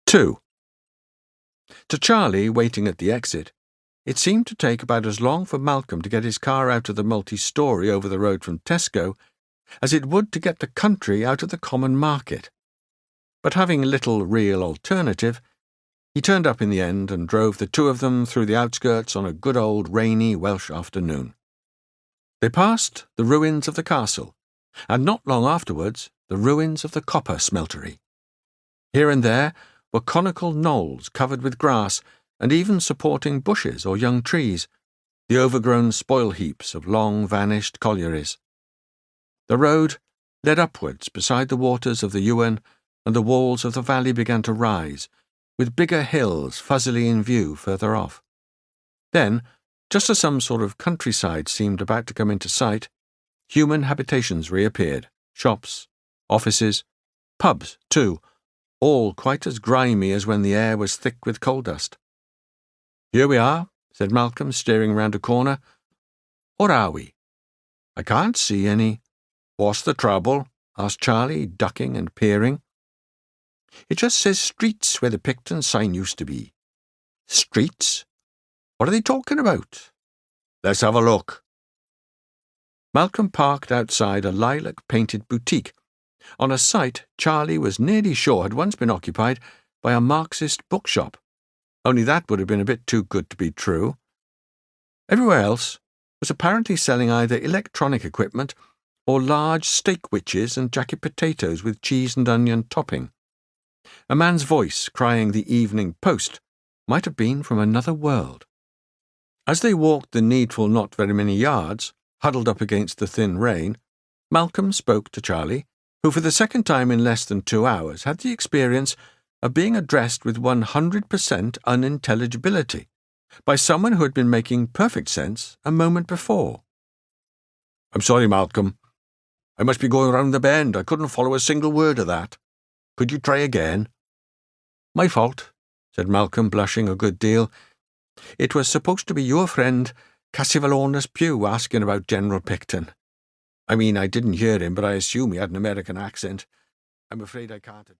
2. To Charlie, waiting at the exit, it seemed to take about as long for Malcolm to get his car out of the multi-storey over the road from Tesco as it would to get the country out of the common market. But having little real alternative, he turned up in the end and drove the two of them through the outskirts on a good old rainy Welsh afternoon. They passed the ruins of the castle, and not long afterwards the ruins of the copper smeltery. Here and there were conical knolls covered with grass and even supporting bushes or young trees, the overgrown spoil heaps of long-vanished collieries. The road led upwards beside the waters of the Ewan, and the walls of the valley began to rise, with bigger hills fuzzily in view further off. Then, just as some sort of countryside seemed about to come into sight, human habitations reappeared, shops, offices, pubs too, all quite as grimy as when the air was thick with coal dust. "Here we are," said Malcolm, steering round a corner. "Or are we? I can't see any." "What's the trouble?" asked Charlie, ducking and peering. "It just says streets where the Picton sign used to be." "Streets? What are they talking about?" "Let's have a look." Malcolm parked outside a lilac-painted boutique, on a site Charlie was nearly sure had once been occupied by a Marxist bookshop, only that would have been a bit too good to be true. Everywhere else was apparently selling either electronic equipment or large steak witches and jacket potatoes with cheese and onion topping. A man's voice crying the Evening Post might have been from another world. As they walked the needful not very many yards, huddled up against the thin rain, Malcolm spoke to Charlie, who for the second time in less than 2 hours had the experience of being addressed with 100% unintelligibility by someone who had been making perfect sense a moment before. "I'm sorry, Malcolm. I must be going round the bend. I couldn't follow a single word of that. Could you try again?" "My fault," said Malcolm, blushing a good deal. "It was supposed to be your friend Cassivalonis Pugh asking about General Picton. I mean, I didn't hear him, but I assume he had an American accent. I'm afraid I can't."